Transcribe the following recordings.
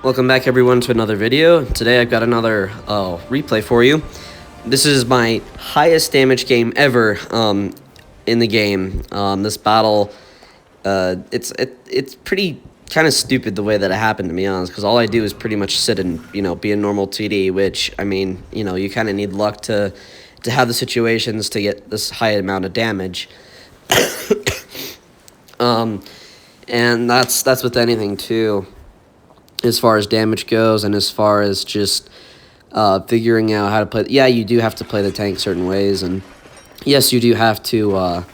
Welcome back everyone to another video. Today I've got another replay for you. This is my highest damage game ever in the game. This battle, it's pretty kind of stupid the way that it happened, to be honest, because all I do is pretty much sit and, be a normal TD, which, I mean, you kind of need luck to have the situations to get this high amount of damage. And that's with anything too, as far as damage goes, and as far as just figuring out how to play. Yeah, you do have to play the tank certain ways, and yes, you do have to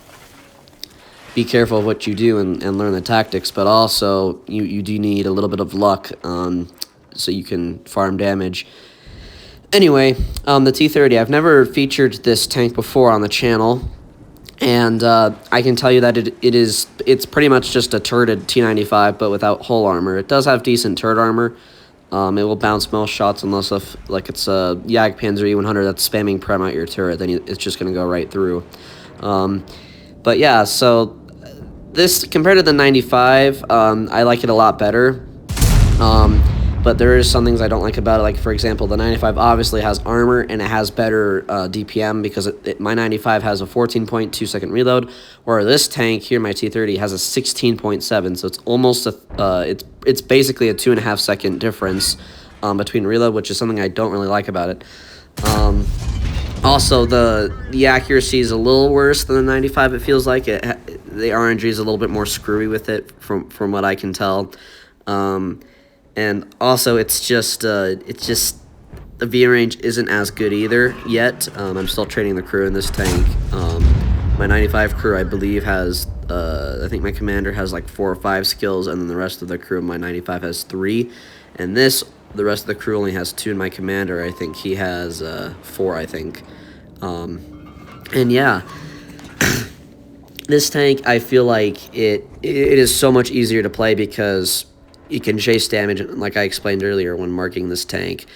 be careful of what you do and learn the tactics, but also you do need a little bit of luck so you can farm damage. Anyway, the T30, I've never featured this tank before on the channel, and I can tell you that it's pretty much just a turreted T95, but without hull armor. It does have decent turret armor. It will bounce most shots unless it's a Jagdtiger E100 that's spamming prem out your turret, then it's just going to go right through. But yeah, so this, compared to the 95, I like it a lot better. But there is some things I don't like about it. Like, for example, the 95 obviously has armor, and it has better DPM, because my 95 has a 14.2 second reload, where this tank here, my T30, has a 16.7, so it's almost it's basically a 2.5 second difference between reload, which is something I don't really like about it. Also, the accuracy is a little worse than the 95. It feels like the RNG is a little bit more screwy with it, from what I can tell. And also, it's just the V range isn't as good either yet. I'm still training the crew in this tank. My 95 crew, I believe, has, I think my commander has like 4 or 5 skills, and then the rest of the crew, my 95 has 3. And the rest of the crew only has 2, and my commander, I think he has 4, I think. And yeah, this tank, I feel like it is so much easier to play because you can chase damage, like I explained earlier when marking this tank.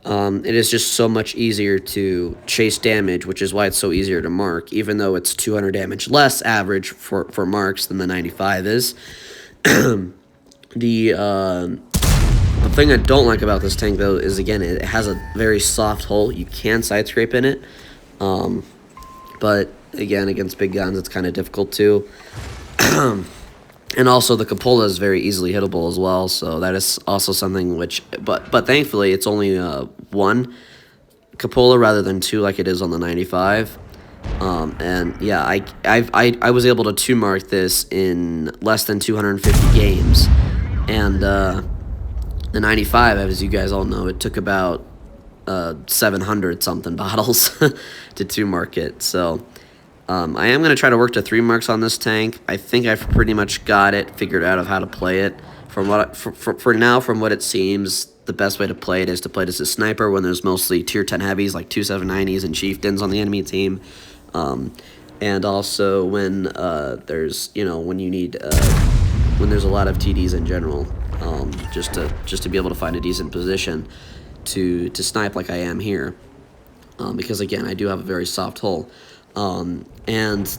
It is just so much easier to chase damage, which is why it's so easier to mark, even though it's 200 damage less average for marks than the 95 is. The thing I don't like about this tank, though, is, again, it has a very soft hull. You can side scrape in it, but, again, against big guns, it's kind of difficult too. And also, the cupola is very easily hittable as well, so that is also something which, but thankfully, it's only 1 cupola rather than 2 like it is on the 95. And yeah, I was able to 2-mark this in less than 250 games, and the 95, as you guys all know, it took about 700 something battles to 2-mark it. So I am going to try to work to 3 marks on this tank. I think I've pretty much got it figured out of how to play it. From what for now, from what it seems, the best way to play it is to play it as a sniper when there's mostly tier 10 heavies like 2790s and chieftains on the enemy team, and also when there's when you need when there's a lot of TDs in general, just to be able to find a decent position to snipe like I am here, because again, I do have a very soft hull. And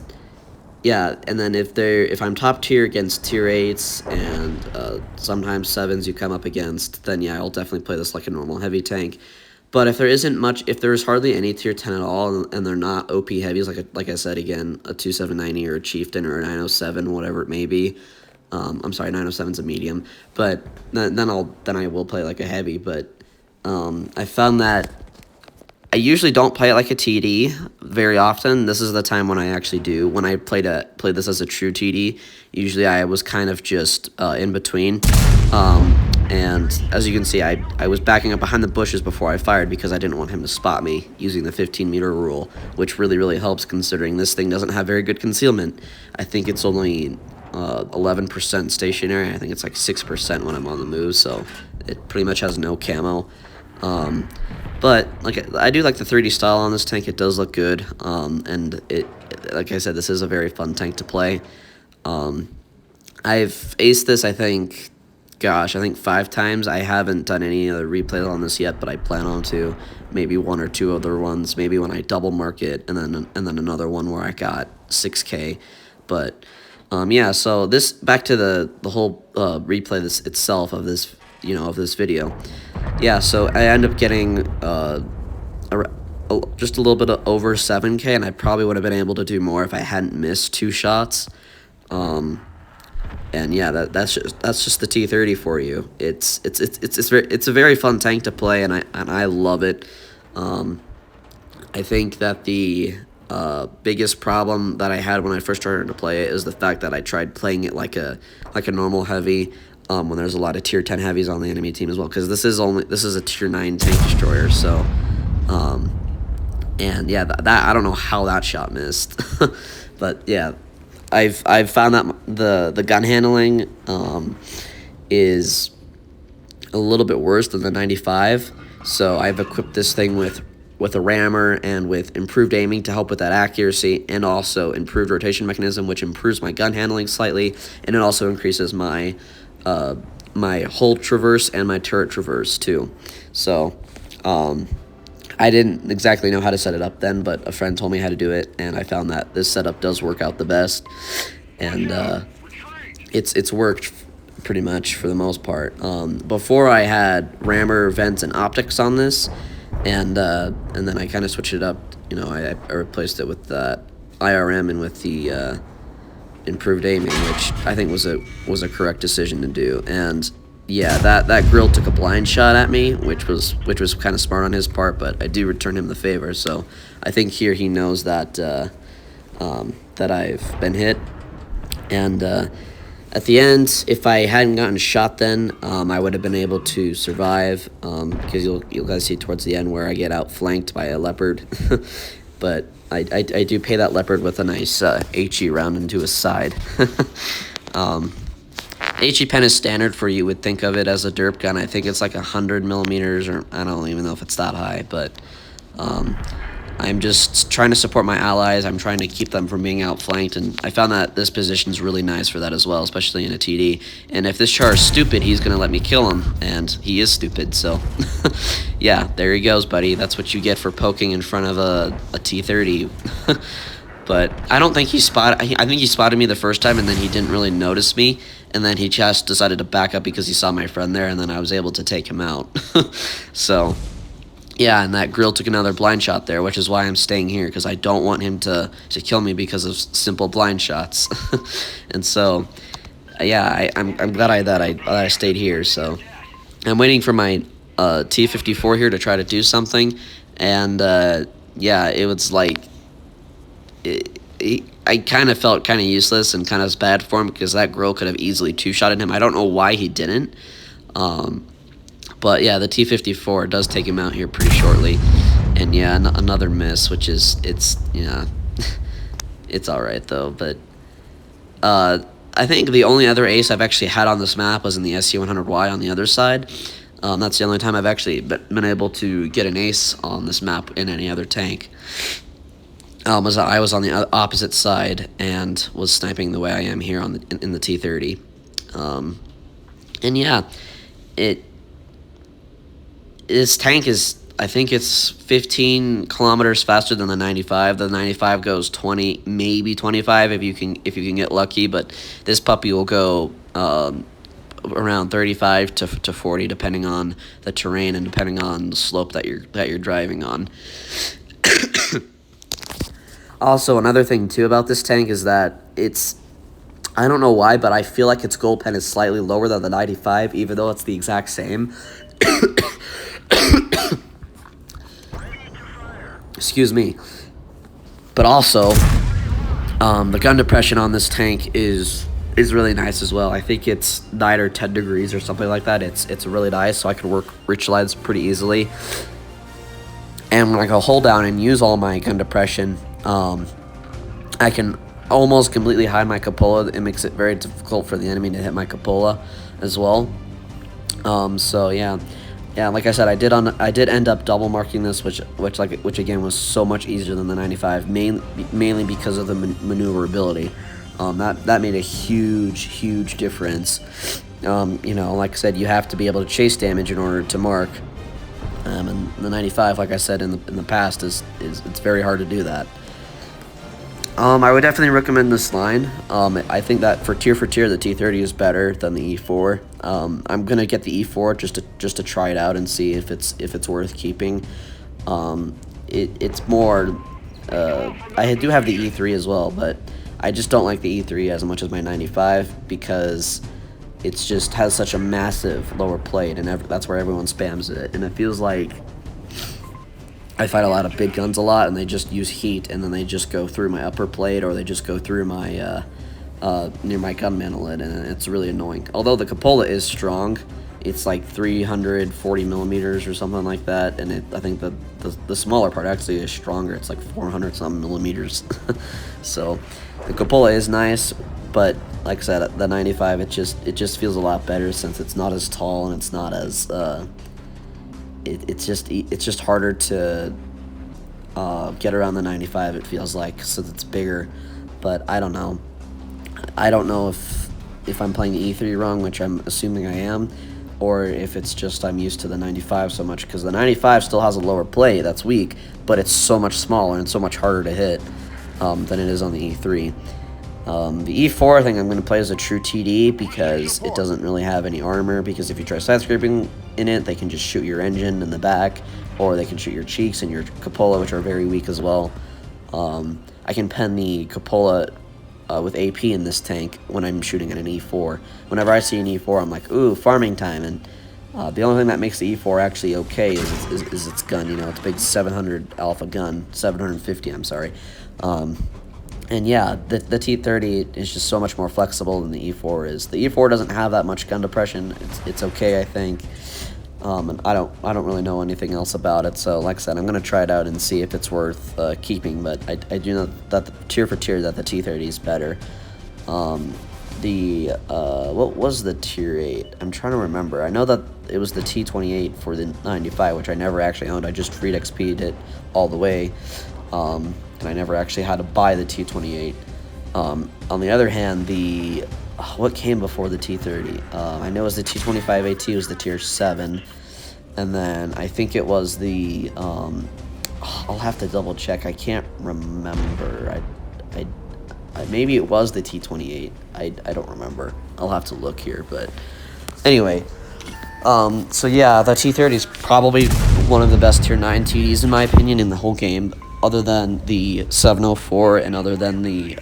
yeah, and then if I'm top tier against tier 8s and sometimes 7s you come up against, then yeah, I'll definitely play this like a normal heavy tank. But if there's hardly any tier 10 at all, and they're not OP heavies, like I said, again, a 2790 or a chieftain or a 907, whatever it may be. I'm sorry, 907's a medium, but then I will play like a heavy. But I found that I usually don't play it like a TD very often. This is the time when I actually do. When I played this as a true TD, usually I was kind of just in between. And as you can see, I was backing up behind the bushes before I fired because I didn't want him to spot me using the 15-meter rule, which really, really helps considering this thing doesn't have very good concealment. I think it's only 11% stationary. I think it's like 6% when I'm on the move, so it pretty much has no camo. But I do like the 3D style on this tank. It does look good, and like I said, this is a very fun tank to play. I've aced this, I think 5 times. I haven't done any other replays on this yet, but I plan on to. Maybe 1 or 2 other ones. Maybe when I double mark it, and then another one where I got 6K. But yeah, so back to the whole replay itself of this of this video. Yeah, so I end up getting just a little bit over 7K, and I probably would have been able to do more if I hadn't missed 2 shots. And yeah, that's just the T30 for you. It's a very fun tank to play, and I love it. I think that the biggest problem that I had when I first started to play it is the fact that I tried playing it like a normal heavy, when there's a lot of tier 10 heavies on the enemy team as well, because this is a tier 9 tank destroyer. So and yeah, that I don't know how that shot missed. But yeah, I've found that the gun handling is a little bit worse than the 95. So I've equipped this thing with a rammer and with improved aiming to help with that accuracy, and also improved rotation mechanism, which improves my gun handling slightly, and it also increases my my hull traverse and my turret traverse too. So I didn't exactly know how to set it up then, but a friend told me how to do it, and I found that this setup does work out the best, and it's worked pretty much for the most part. Before I had rammer, vents, and optics on this, and then I kind of switched it up. I replaced it with the IRM and with the improved aiming, which I think was a correct decision to do. And yeah, that grill took a blind shot at me, which was kind of smart on his part, but I do return him the favor. So I think here he knows that that I've been hit. And at the end, if I hadn't gotten shot then, I would have been able to survive, because you'll guys see towards the end where I get outflanked by a leopard. But I do pay that leopard with a nice HE round into his side. HE pen is standard for, you would think of it as a derp gun. I think it's like 100 millimeters, or I don't even know if it's that high, but I'm just trying to support my allies. I'm trying to keep them from being outflanked, and I found that this position is really nice for that as well, especially in a TD. And if this char is stupid, he's going to let me kill him, and he is stupid, so yeah, there he goes, buddy. That's what you get for poking in front of a T30. But I don't think he spotted. I think he spotted me the first time, and then he didn't really notice me, and then he just decided to back up because he saw my friend there, and then I was able to take him out. So yeah, and that grill took another blind shot there, which is why I'm staying here, because I don't want him to kill me because of simple blind shots. And so yeah, I'm glad that I stayed here. So I'm waiting for my T54 here to try to do something, and yeah, it was like I kind of felt kind of useless and kind of bad for him, because that grill could have easily two-shotted him. I don't know why he didn't. But yeah, the T54 does take him out here pretty shortly. And yeah, another miss, which is, yeah, it's alright though. But I think the only other ace I've actually had on this map was in the SC100Y on the other side. That's the only time I've actually been able to get an ace on this map in any other tank. I was on the opposite side and was sniping the way I am here on in the T30. And yeah, this tank is, I think it's 15 kilometers faster than the 95. The 95 goes 20, maybe 25 if you can get lucky, but this puppy will go around 35 to 40 depending on the terrain and depending on the slope that you're driving on. Also, another thing too about this tank is that I don't know why, but I feel like its gold pen is slightly lower than the 95, even though it's the exact same. Excuse me. But also, the gun depression on this tank is really nice as well. I think it's 9 or 10 degrees or something like that. It's really nice, so I can work rich lines pretty easily. And when I go hold down and use all my gun depression, I can almost completely hide my cupola. It makes it very difficult for the enemy to hit my cupola as well. So yeah, like I said, I did end up double marking this, which again was so much easier than the 95, mainly because of the maneuverability. That made a huge difference. Like I said, you have to be able to chase damage in order to mark. And the 95, like I said in the past, it's very hard to do that. I would definitely recommend this line. I think that for tier, the T30 is better than the E4. I'm gonna get the E4 just to try it out and see if it's worth keeping. It's more. I do have the E3 as well, but I just don't like the E3 as much as my 95 because it's just has such a massive lower plate, and that's where everyone spams it, and it feels like I fight a lot of big guns a lot, and they just use heat, and then they just go through my upper plate, or they just go through my near my gun mantle, and it's really annoying. Although the cupola is strong, it's like 340 millimeters or something like that, and I think the smaller part actually is stronger. It's like 400 something millimeters. So the cupola is nice, but like I said, the 95 it just feels a lot better since it's not as tall and it's not as it's just harder to get around the 95, it feels like, since it's bigger. But I don't know if I'm playing the E3 wrong, which I'm assuming I am, or if it's just I'm used to the 95 so much, because the 95 still has a lower plate that's weak, but it's so much smaller and so much harder to hit than it is on the E3. The E4 I think I'm going to play as a true TD because it doesn't really have any armor, because if you try side scraping in it, they can just shoot your engine in the back, or they can shoot your cheeks and your cupola, which are very weak as well. I can pen the cupola with AP in this tank when I'm shooting at an E4. Whenever I see an E4, I'm like, ooh, farming time. And the only thing that makes the E4 actually okay is its gun. You know, it's a big 700 alpha gun, 750, I'm sorry. And yeah, the T30 is just so much more flexible than the E4 is. The E4 doesn't have that much gun depression. It's okay, I think. And I don't really know anything else about it. So like I said, I'm gonna try it out and see if it's worth keeping. But I do know that tier for tier that the T30 is better. What was the tier 8? I'm trying to remember. I know that it was the T28 for the 95, which I never actually owned. I just free XP'd it all the way. And I never actually had to buy the T28. On the other hand, what came before the T30? I know it was the T25 AT was the tier 7, and then I think it was the I'll have to double check. I can't remember. Maybe it was the T28. I don't remember. I'll have to look here, but anyway. So yeah, the T30 is probably one of the best tier 9 TDs in my opinion in the whole game, other than the 704 and other than the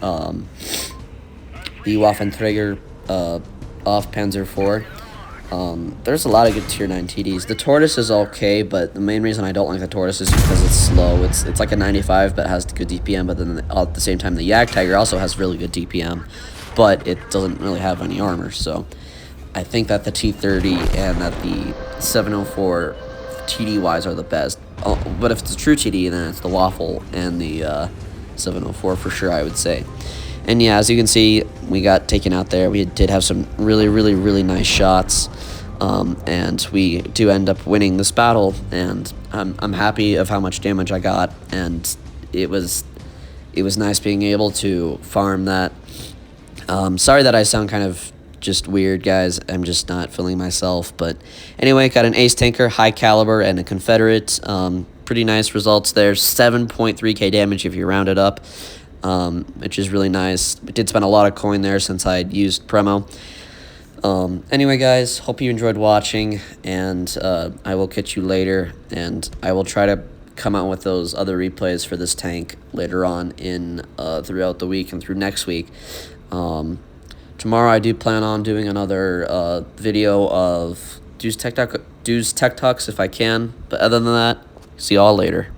Waffenträger off Panzer IV. There's a lot of good tier 9 TDs. The Tortoise is okay, but the main reason I don't like the Tortoise is because it's slow. It's like a 95, but has good DPM, but then at the same time, the Jagdtiger also has really good DPM, but it doesn't really have any armor, so I think that the T30 and that the 704 TD-wise are the best. But if it's a true TD, then it's the Waffle and the 704 for sure, I would say. And yeah, as you can see, we got taken out there. We did have some really nice shots, and we do end up winning this battle. And I'm happy of how much damage I got, and it was nice being able to farm that. Sorry that I sound kind of just weird, guys. I'm just not feeling myself. But anyway, got an ace tanker, high caliber, and a Confederate. Pretty nice results there. 7.3k damage if you round it up, which is really nice. I did spend a lot of coin there since I'd used Premo. Anyway, guys, hope you enjoyed watching, and I will catch you later, and I will try to come out with those other replays for this tank later on in throughout the week and through next week. Tomorrow I do plan on doing another video of Dude's Tech Talks if I can, but other than that, see y'all later.